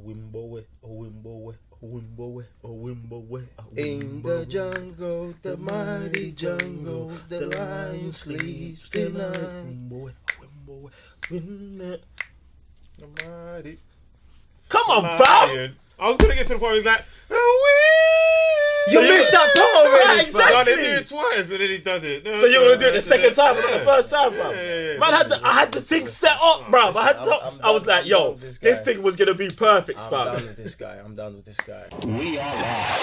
Wimbowe, a Wimbowe, a Wimbowe, a Wimbowe, a In the jungle, the mighty jungle, the lion sleeps tonight. Wimbowe, Wimbowe, Wimbowe. The mighty. Come on, fam! I was gonna get to the point where he's like, You missed that part already. Exactly. No, they do it twice and then he does it. So you're gonna do it the second time, but not the first time, bro. Yeah. Man, I had the thing set up, bro. I was like, yo, this thing was gonna be perfect, I'm fam. done with this guy. I'm done with this guy. We are live.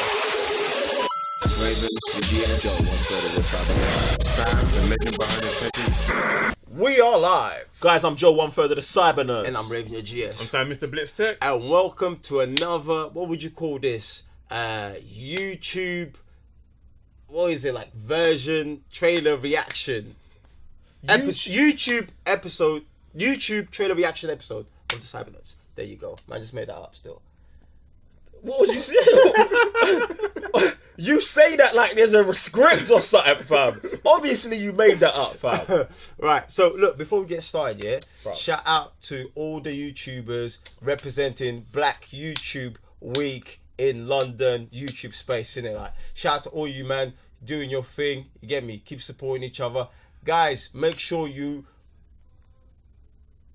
We are live. Guys, I'm Joe, 1/3 of the Cyber Nerds. And I'm Raven your GS. I'm saying Mr. Blitz Tech. And welcome to another, what would you call this? YouTube, what is it, like version, trailer reaction. YouTube trailer reaction episode of the Cyber Nerds. There you go. Man, just made that up still. What was you saying? You say that like there's a script or something, fam. Obviously, you made that up, fam. Right, so look, before we get started, yeah, Bro. shout out to all the YouTubers representing Black YouTube Week in London, YouTube space, innit? Like, shout out to all you, man, doing your thing. You get me? Keep supporting each other. Guys, make sure you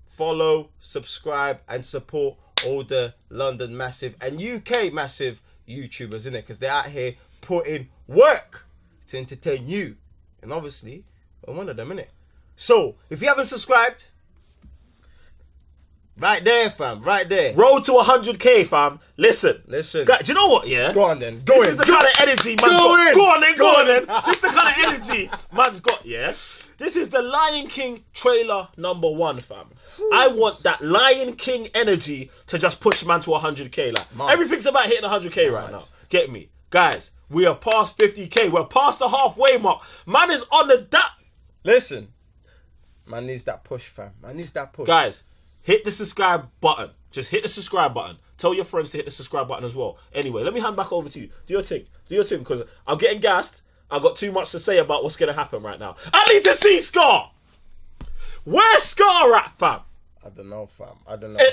follow, subscribe, and support all the London massive and UK massive YouTubers, innit? Because they're out here putting work to entertain you. And obviously, we're one of them, innit? So, if you haven't subscribed, right there, fam, right there. Road to 100k, fam. Listen. Guys, do you know what, yeah? Go on then. This is the kind of energy man's got. Go on then. This is the kind of energy man's got, yeah? This is the Lion King trailer #1, fam. I want that Lion King energy to just push man to 100k. Like, everything's about hitting 100k right now. Get me? Guys, we are past 50k. We're past the halfway mark. Man is on the dot. Listen. Man needs that push, fam. Man needs that push. Guys, hit the subscribe button. Just hit the subscribe button. Tell your friends to hit the subscribe button as well. Anyway, let me hand back over to you. Do your thing. Do your thing, because I'm getting gassed. I've got too much to say about what's going to happen right now. I need to see Scar. Where's Scar at, fam? I don't know, fam. I don't know.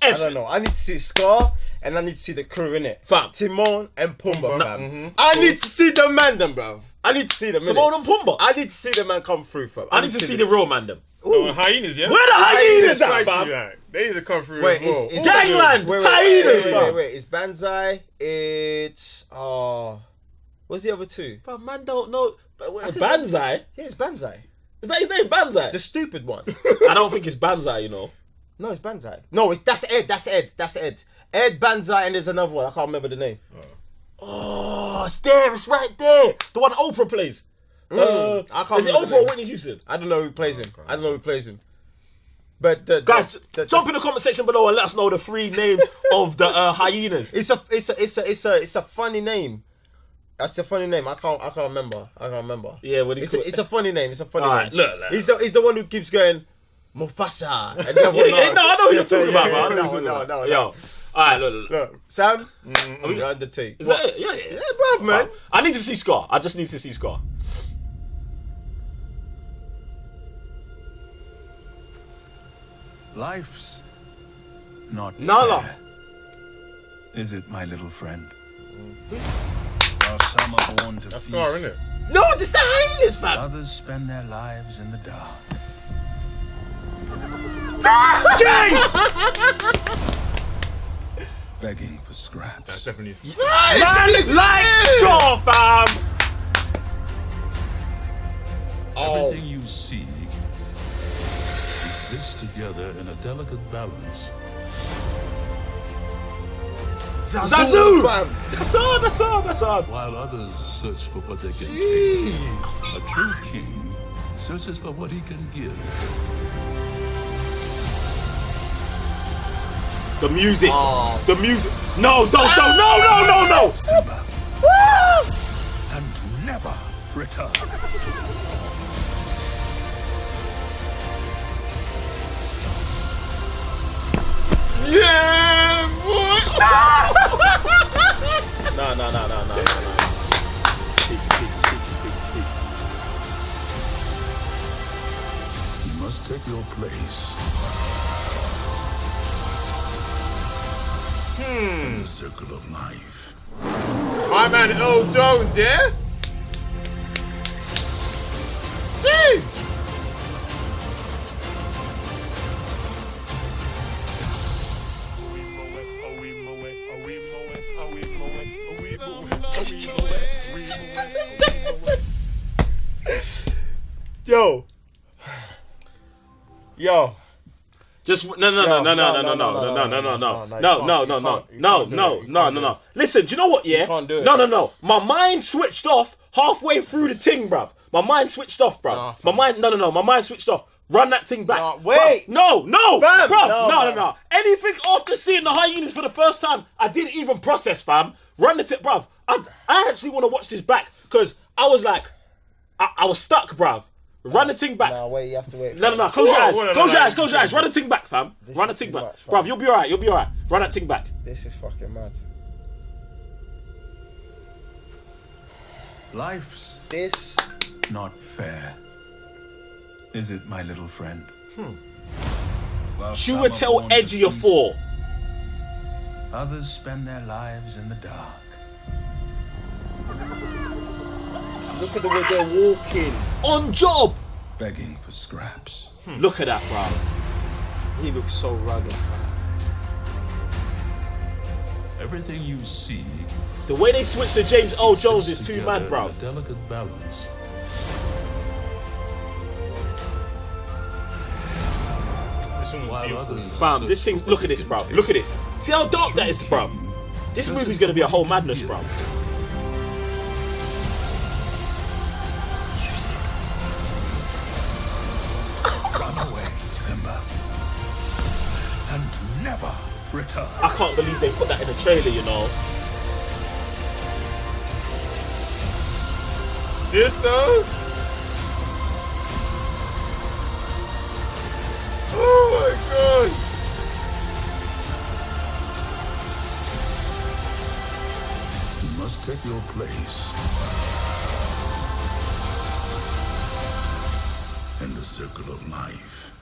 I don't know. I need to see Scar and I need to see the crew, innit? Fam. Timon and Pumbaa, fam. I need to see the man, them, bro. I need to see them, innit? Timon and Pumbaa? I need to see the man come through, fam. I need to see the real man, them. Oh, hyenas, yeah? Where the hyenas at, fam? They need to come through. Wait, as well. it's Gangland! Hyenas, fam! Wait. It's Banzai. It's what's the other two? But man don't know. Banzai? Yeah, it's Banzai. Is that his name, Banzai? The stupid one. I don't think it's Banzai, you know. No, it's Banzai. No, that's Ed. Ed Banzai, and there's another one. I can't remember the name. Oh, it's there. It's right there. The one Oprah plays. I can't Is it remember Oprah the or name. Whitney Houston? I don't know who plays him. But Guys, jump in the comment section below and let us know the 3 names of the hyenas. It's a funny name. That's a funny name. I can't remember. Yeah, what do you call It's a funny name. Alright, look. He's the one who keeps going Mufasa. And the other one, Yeah, no, I know who you're talking about, bro. I know who you're talking about. No. Yo, alright, look. Look, Sam, you're undertaking. Is that it? Yeah. Yeah, bruv, man. I need to see Scar. I just need to see Scar. Life's not Nala. fair. Is it, my little friend? While some are born to That's feast, Scar, isn't it? No, this is the hyenas, fam. others spend their lives in the dark. Begging for scraps. That's definitely. Man, like Scar, fam. Everything you see exists together in a delicate balance. Zazu! fam. That's hard. While others search for what they can take, a true king searches for what he can give. The music. Oh. The music. No, don't show. No. Simba. And never return. Yeah, boy! No. Peace. You must take your place. In the circle of life. My man Earl Jones, yeah? Jeez! Yo. Just no. Listen, do you know what? Yeah, can't do it. No. My mind switched off halfway through the thing, bruv. My mind switched off, bruv. My mind, no. My mind switched off. Run that thing back. No, wait. Bruv. No, Fam, bruv. no. No. Anything after seeing the hyenas for the first time, I didn't even process, fam. Run the tip, bruv. I actually want to watch this back because I was like, I was stuck, bruv. Run the thing back. No, wait, you have to wait. No. Close your eyes. Close your eyes. Run the thing back, fam. Run the thing back. much, Bruv, you'll be alright. Run that thing back. This is fucking mad. Life's This. not fair. Is it, my little friend? While She some would are tell born to Edgy a feast, 4. Others spend their lives in the dark. Look at the way they're walking. On job. Begging for scraps. Look at that, bruv. He looks so rugged. Everything you see The way they switched to James Earl Jones sits is too together mad, in bruv. a delicate balance. This one was While beautiful. others Fam, this search thing, for look what at they this, can bruv. take. Look at this. See how dark that is, bruv. This Searches movie's for gonna be a what whole he can madness, give. bruv. Run away, Simba. And never return. I can't believe they put that in the trailer, you know. This though? Oh my god! You must take your place in the circle of life.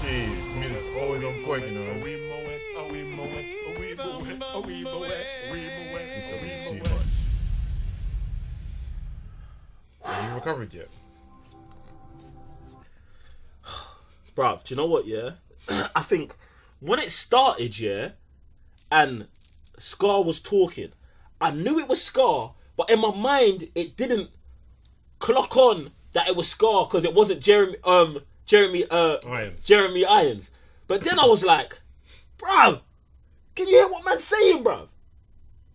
Jeez, music's always on point, you know. Too much. Have you recovered yet? Bruv, do you know what, yeah? I think when it started, yeah, and Scar was talking, I knew it was Scar, but in my mind, it didn't clock on that it was Scar because it wasn't Jeremy Irons. But then I was like, bruv, can you hear what man's saying, bruv?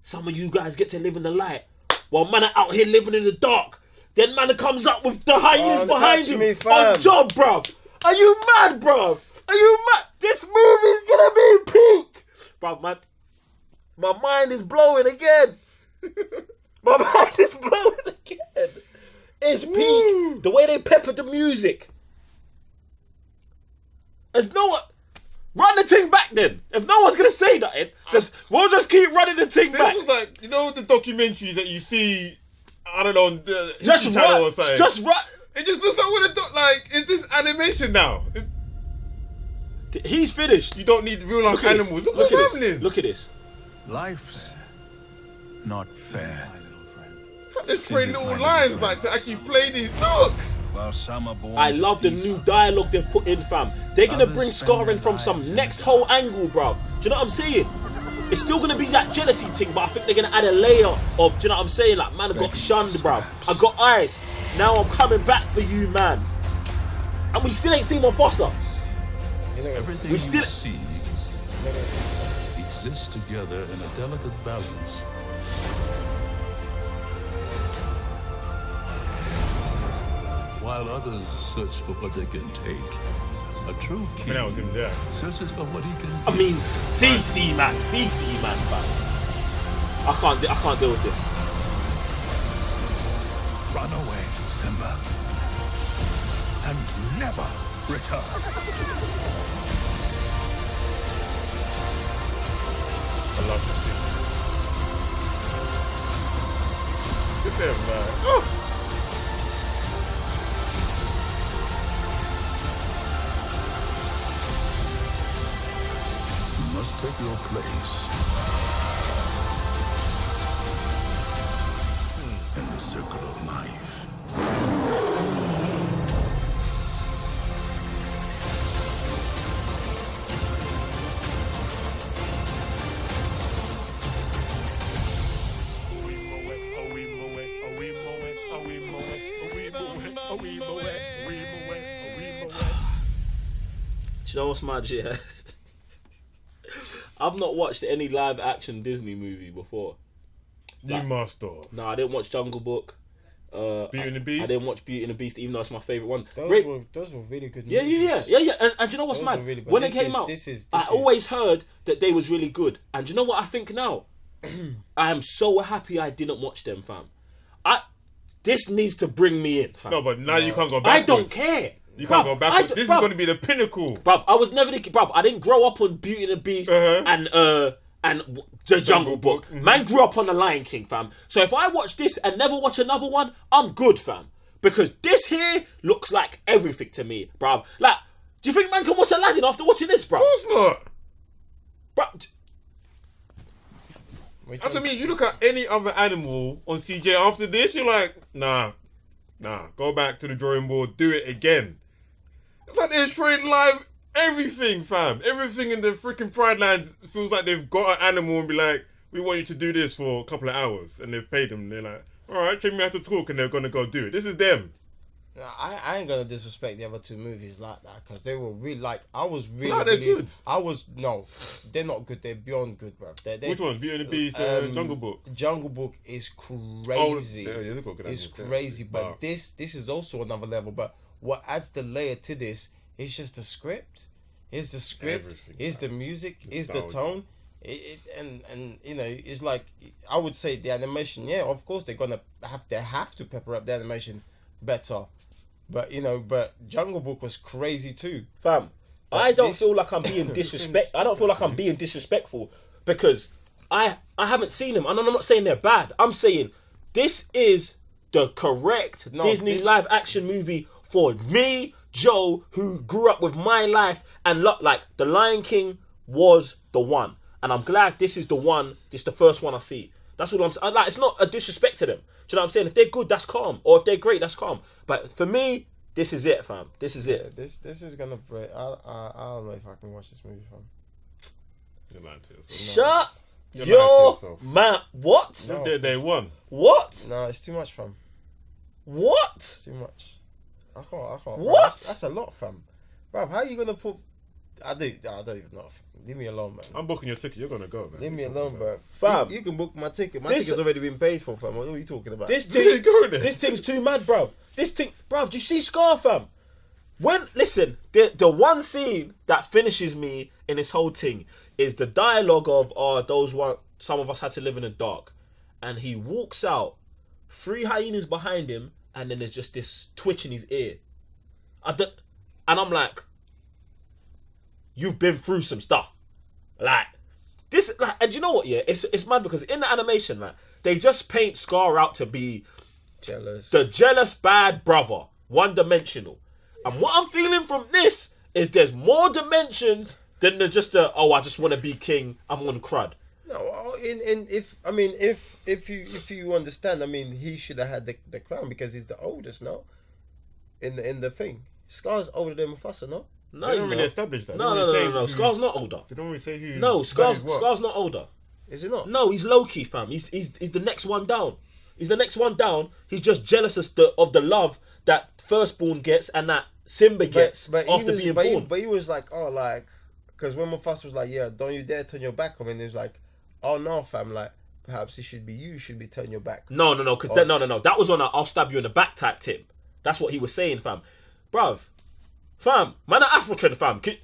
Some of you guys get to live in the light while man are out here living in the dark. Then man comes up with the hyenas behind him on job, bruv. Are you mad, bruv? Are you mad? This movie's gonna be peak. Bruv, my mind is blowing again. My mind is blowing again. It's peak. The way they peppered the music. There's no one. Run the thing back then. If no one's gonna say nothing, we'll just keep running the thing This back. was like, you know, the documentaries that you see, I don't know, on the Just History Channel or run. something. Just run. It just looks like what a like. Is this animation now? He's finished. You don't need real life Look at this. animals. Look Look what's at happening. this. Look at this. Life's not fair. It's like they're trained little lions like to actually play these. Look. While some are born I to love the feast, new dialogue they've put in, fam. They're gonna Others bring spend Scar their in from some lives in next the whole dark. angle, bro. Do you know what I'm saying? It's still gonna be that jealousy thing, but I think they're gonna add a layer of, do you know what I'm saying? Like, man, I got shunned, bro. I got iced. Now I'm coming back for you, man. And we still ain't seen Mufasa. everything We you still- see exists together in a delicate balance. While others search for what they can take, a true king that was him there. searches for what he can I give. mean, CC, man, fam. I can't deal with this. Run away, Simba, and never return. I love this. Look at them, man. Oh. You must take your place in the circle of life. Do you know what's mad, yeah? I've not watched any live action Disney movie before. You must have. No, I didn't watch Jungle Book. Beauty and the Beast? I didn't watch Beauty and the Beast, even though it's my favourite one. Those were really good movies. Yeah. And do you know what's Those mad? were really- but When it this came is- out, this is- I always heard that they was really good. And do you know what I think now? I am so happy I didn't watch them, fam. This needs to bring me in, fam. No, but now you can't go I backwards. don't care. You can't go backwards. This is bruv, going to be the pinnacle. Bruv, I was never bruv, I didn't grow up on Beauty and the Beast and the Jungle Book. Mm-hmm. Man grew up on the Lion King, fam. So if I watch this and never watch another one, I'm good, fam. Because this here looks like everything to me, bruv. Like, do you think man can watch Aladdin after watching this, bruv? Of course not. Bruv, That's what I mean. You look at any other animal on CJ after this, you're like, nah. Go back to the drawing board. Do it again. It's like they're trying live everything, fam. Everything in the freaking Pride Lands feels like they've got an animal and be like, we want you to do this for a couple of hours. And they've paid them. And they're like, all right, train me how to talk. And they're going to go do it. This is them. I ain't gonna disrespect the other two movies like that because they were really like I was really. No, they're good. No, they're not good. They're beyond good, bro. Which ones? Beauty and the Beast, Jungle Book. Jungle Book is crazy. Oh, yeah, they've got good It's animals, yeah. crazy, but Wow. this is also another level. But what adds the layer to this is just the script. Here's the script. Everything, Here's man. the music. Here's the Nostalgia. tone. And you know, it's like I would say the animation. Yeah, of course they're gonna have to pepper up the animation better. But you know, Jungle Book was crazy too. fam, But I don't this- feel like I'm being I don't feel like I'm being disrespectful because I haven't seen them. And I'm not saying they're bad. I'm saying this is the correct Disney this- live action movie for me, Joe, who grew up with my life and like The Lion King was the one. And I'm glad this is the one, this is the first one I see. That's what I'm saying. Like, it's not a disrespect to them. Do you know what I'm saying? If they're good, that's calm. Or if they're great, that's calm. But for me, this is it, fam. This is it. This is gonna break. I don't know if I can watch this movie, fam. You're lying to yourself. Shut You're your lying to yourself. man. What? No. They won. What? No, it's too much, fam. What? It's too much. I can't. Bro. What? That's a lot, fam. Bro, how you gonna put? I don't even know. Leave me alone, man. I'm booking your ticket. You're going to go, man. Leave me alone, bro. Fam. You can book my ticket. My This- ticket's already been paid for, fam. What are you talking about? This There you thing, go, then. this thing's too mad, bruv. This thing, bruv. Do you see Scar, fam? Listen, the one scene that finishes me in this whole thing is the dialogue of those one. Some of us had to live in the dark, and he walks out, 3 hyenas behind him, and then there's just this twitch in his ear. And I'm like, you've been through some stuff. Like, this, like, and you know what, yeah? It's mad because in the animation, like, they just paint Scar out to be Jealous. the jealous bad brother, one-dimensional. And what I'm feeling from this is there's more dimensions than just I just want to be king, I'm on crud. No, if you understand, I mean, he should have had the crown because he's the oldest, no? In the thing, Scar's older than Mufasa, no? No, They don't he's really not. establish that. They No, don't no, really no, no, no. say Scar's not older. They don't really say who. No, Scar's who's what. Scar's not older. Is it not? No, he's Loki, fam. He's the next one down. He's the next one down. He's just jealous of the love that firstborn gets and that Simba gets after being born. But he was like, because when Mufasa was like, yeah, don't you dare turn your back on me, and he was like, oh no, fam, like, perhaps it should be you should be turning your back. No, because no. That was on a I'll stab you in the back type tip. That's what he was saying, fam. Bruv, fam, man are African, fam. Can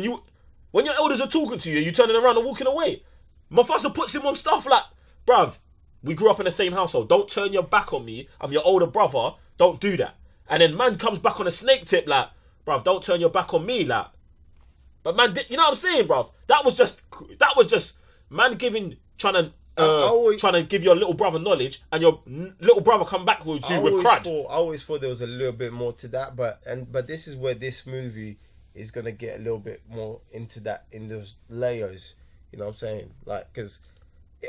you, when your elders are talking to you, you turning around and walking away? Mufasa puts him on stuff like, bruv, we grew up in the same household. Don't turn your back on me. I'm your older brother. Don't do that. And then man comes back on a snake tip like, bruv, don't turn your back on me, like. But man, you know what I'm saying, bruv? That was just man trying to trying to give your little brother knowledge, and your little brother come back with you with crud. I always thought there was a little bit more to that, but this is where this movie is gonna get a little bit more into that, in those layers. You know what I'm saying? Like, because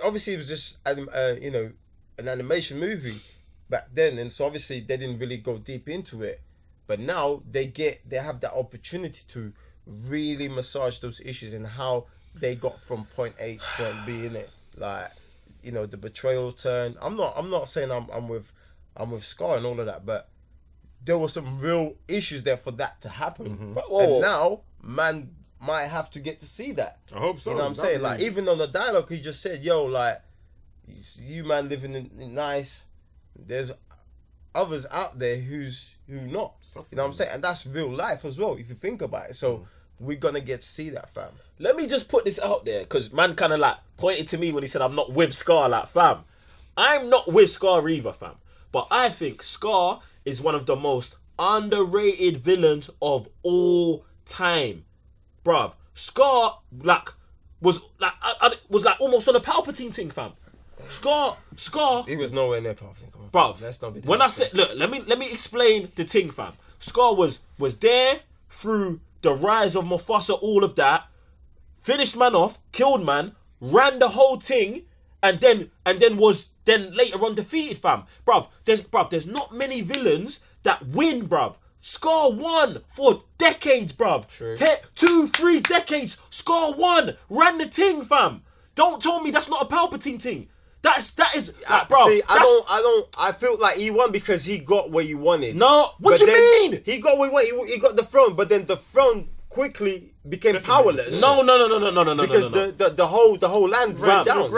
obviously it was just you know, an animation movie back then, and so obviously they didn't really go deep into it. But now they have that opportunity to really massage those issues and how they got from point A to point B, in it. Like, you know, the betrayal turn. I'm not saying I'm with Scar and all of that, but there were some real issues there for that to happen. And now, man might have to get to see that. I hope so. You know what I'm saying? Like, even on the dialogue, he just said, "Yo, like, you man living in nice. There's others out there who not." You know what I'm saying? And that's real life as well, if you think about it. So we're gonna get to see that, fam. Let me just put this out there, because man kind of like pointed to me when he said I'm not with Scar. Like, fam, I'm not with Scar either, fam. But I think Scar is one of the most underrated villains of all time, bruv. Scar was almost on a Palpatine thing, fam. Scar. He was nowhere near Palpatine, bruv. Let's not be when I said, look, let me explain the thing, fam. Scar was there through the rise of Mufasa, all of that. Finished man off, killed man, ran the whole thing, and then was later on defeated, fam. Bruv, there's not many villains that win, bruv. Scar won for decades, bruv. True. 2, 3 decades. Scar won, ran the thing, fam. Don't tell me that's not a Palpatine thing. That is, bro. See, I feel like he won because he got what he wanted. No, what do you mean? He got what he wanted. He got the throne, but then the throne quickly became powerless. No. Because the whole land ran down.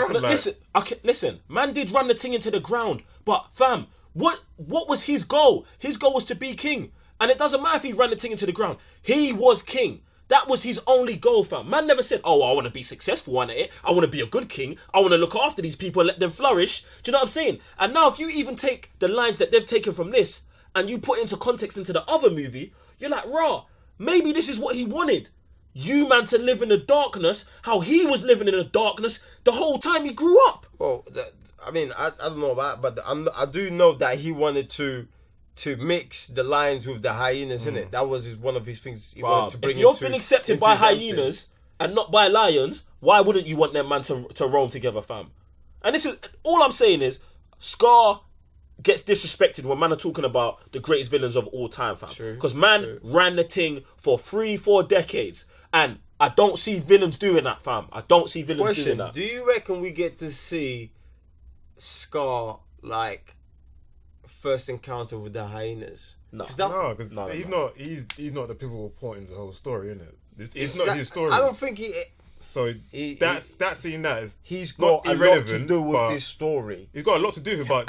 Listen. Man did run the thing into the ground, but fam, what was his goal? His goal was to be king, and it doesn't matter if he ran the thing into the ground. He was king. That was his only goal, fam. Man never said, "Oh, I want to be successful at it. I want to be a good king. I want to look after these people and let them flourish." Do you know what I'm saying? And now, if you even take the lines that they've taken from this and you put into context into the other movie, you're like, "Rah, maybe this is what he wanted. You man to live in the darkness, how he was living in the darkness the whole time he grew up." Well, I don't know about that, but I do know that he wanted to mix the lions with the hyenas, innit? That was one of his things he wanted to bring. If you've been accepted by hyenas and not by lions, why wouldn't you want them man to roam together, fam? And this is all I'm saying is, Scar gets disrespected when man are talking about the greatest villains of all time, fam. Because man ran the thing for 3-4 decades, and I don't see villains doing that, fam. I don't see villains doing that. Do you reckon we get to see Scar like first encounter with the hyenas? No, because he's not the pivotal point in the whole story, innit? It's not his story. I don't think So that scene he's got a lot to do with this story. He's got a lot to do with it, but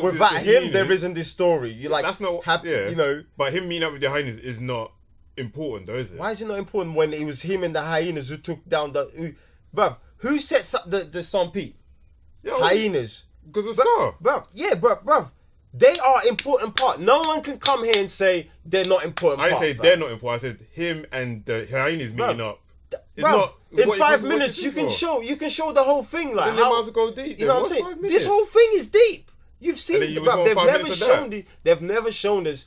without him, there isn't this story. You like that's not happy, you know. But him meeting up with the hyenas is not important, though, is it? Why is it not important when it was him and the hyenas who took down bruv? Who sets up the stampede? Hyenas. Because of Scar. Bruv. They are important part. No one can come here and say they're not important. I didn't say they're not important. I said him and the hyenas meeting up. It's Bruv, not in 5 minutes you can show the whole thing. Like, then they might as well go deep. You know what I'm saying? This whole thing is deep. You've seen it, bruv. They've never shown us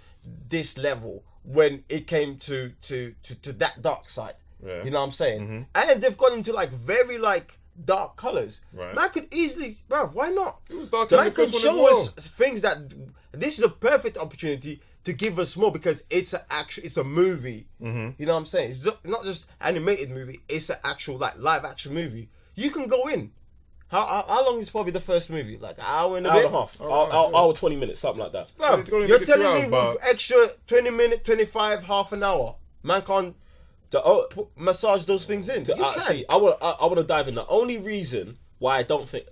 this level when it came to that dark side. Yeah. You know what I'm saying? And they've gone into like very like dark colors. Right. Man could easily, bro. Why not? It was dark in Man the could first one show as well. us things that. This is a perfect opportunity to give us more because it's a movie. You know what I'm saying? It's not just animated movie. It's an actual like live action movie. You can go in. How long is probably the first movie? Like an hour and a bit? Hour and a half. Hour 20 minutes, something like that. Bro, you're telling me with extra 20 minutes, 25, half an hour, man can't massage those things in. You can. See, I want to dive in. The only reason why I don't think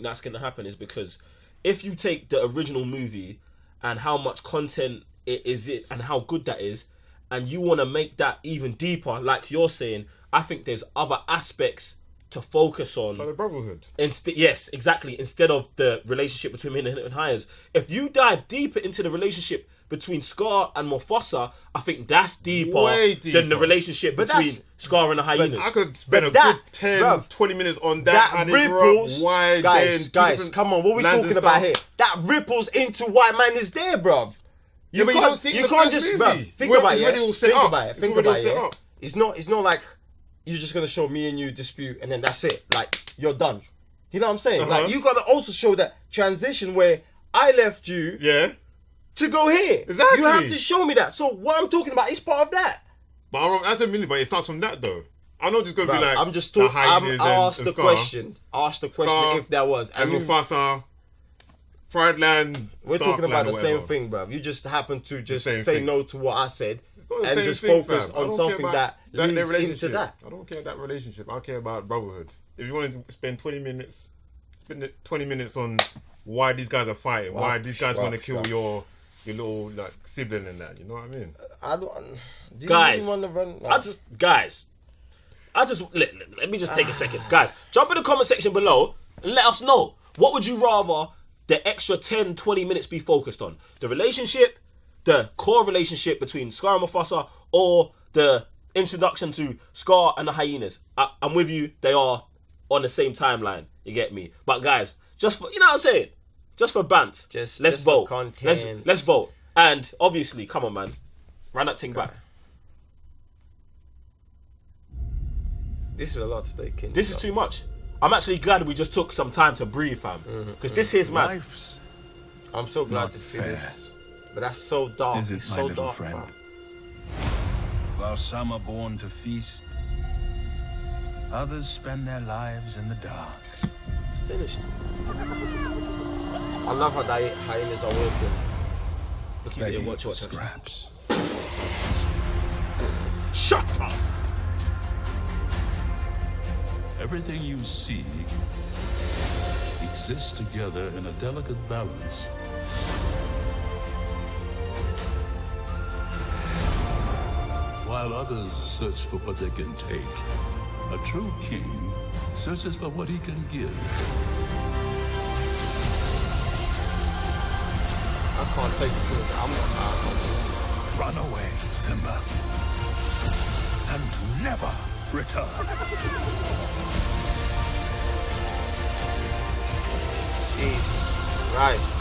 that's going to happen is because if you take the original movie and how much content and how good that is, and you want to make that even deeper, like you're saying, I think there's other aspects to focus on Like the brotherhood. yes, exactly, instead of the relationship between him and Hires. If you dive deeper into the relationship between Scar and Mufasa, I think that's deeper, Way than the deeper. relationship But between that's- Scar and the hyenas. I could spend a that, good 10, bruv, 20 minutes on that. That and they grew ripples, up, why guys, then, guys, come on, what are we lands talking and about stuff. here? That ripples into why man is there, bruv. Yeah, but you don't see it in the can't first just, movie. bruv, think Well, about it's it. already all set Think up. about it. It's Think already about all set it. up. It's not like you're just gonna show me and you dispute and then that's it. Like you're done. You know what I'm saying? Like you gotta also show that transition where I left you Yeah. to go here. Exactly. You have to show me that. So what I'm talking about is part of that. But that's a million, but it starts from that though. I'm not just going to be Bruv, like, I'm just the talking. hyenas I asked and the Scar, question. Asked the question Scar if there was. and you- Mufasa, Fried Land. We're talking about the Darkland or same whatever. thing, bruv. You just happen to just same say thing. no to what I said It's not the and same just thing, focus fam. I on don't something care that about their leads into relationship. that. I don't care that relationship. I care about brotherhood. If you want to spend 20 minutes, spend the 20 minutes on why these guys are fighting, why these guys want to kill your little like sibling and that. You know what I mean? I don't. Do you Guys, really want to run? Let me just take a second. Guys, jump in the comment section below and let us know. What would you rather the extra 10, 20 minutes be focused on? The relationship, the core relationship between Scar and Mufasa, or the introduction to Scar and the hyenas? I'm with you. They are on the same timeline. You get me? But guys, just for, you know what I'm saying? Just for bant. Just let's for vote. content. Let's vote. And obviously, come on, man. Run that thing back. This is a lot to take in. This is too much. I'm actually glad we just took some time to breathe, fam. Because this is mad. Life's I'm so glad not to see fair. this. But that's so dark. Is it, It's my so little dark, friend? fam. While some are born to feast, others spend their lives in the dark. Finished. I love how the hyenas are walking. Look, he's Begging here. Watch. for scraps. Shut up. Everything you see exists together in a delicate balance. While others search for what they can take, a true king searches for what he can give. I can't take this. I'm not. Run away, Simba, and never return. Jesus Christ.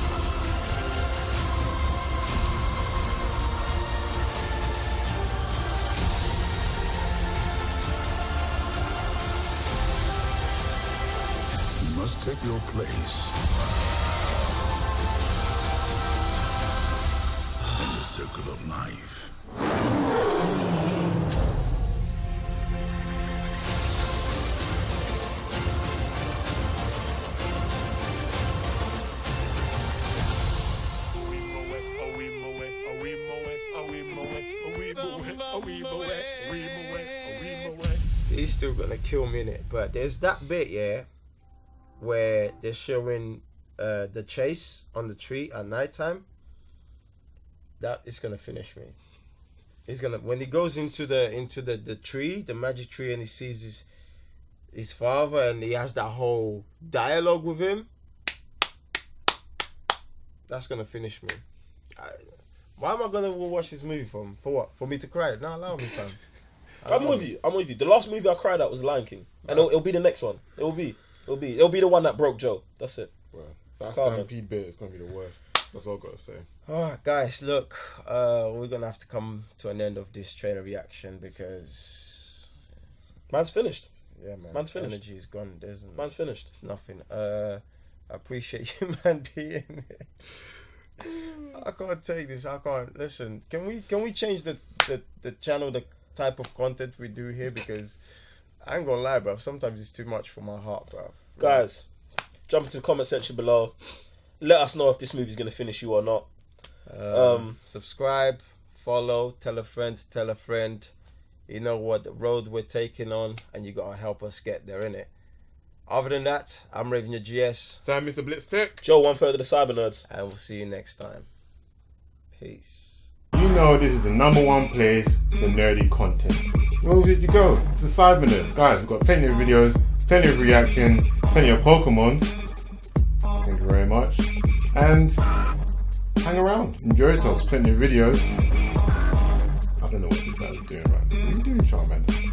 You must take your place in the circle of life. He's still gonna kill me in it, but there's that bit, yeah, where they're showing the chase on the tree at nighttime. That is gonna finish me. He's gonna when he goes into the tree, the magic tree, and he sees his father, and he has that whole dialogue with him. That's gonna finish me. Why am I gonna watch this movie for what? For me to cry? No, allow me, fam. I'm with you. The last movie I cried at was Lion King, and it'll be the next one. It'll be the one that broke Joe. That's it. Bro, that calm, man. stampede bit is going to be the worst. That's all I've got to say. Alright guys, look, we're gonna have to come to an end of this trailer reaction because Man's finished. yeah man, Man's finished. energy is gone. There's Man's finished. nothing. I appreciate you man being here. I can't take this. I can't listen. Can we change the channel, the type of content we do here, because I ain't gonna lie, bro. Sometimes it's too much for my heart, bro. Guys, jump into the comment section below. Let us know if this movie's gonna finish you or not. Subscribe, follow, tell a friend. You know what the road we're taking on, and you gotta help us get there, innit? Other than that, I'm Raven your GS, Sam, Mr. Blitzstick. Joe, 1/3 of the Cyber Nerds. and we'll see you next time. Peace. You know this is the #1 place for nerdy content. Where would you go? It's the Cyber Nerds. Guys, we've got plenty of videos plenty of reaction, plenty of Pokemons. Thank you very much. And hang around, enjoy yourselves, plenty of videos. I don't know what this guy's doing right now. What are you doing, Charmander?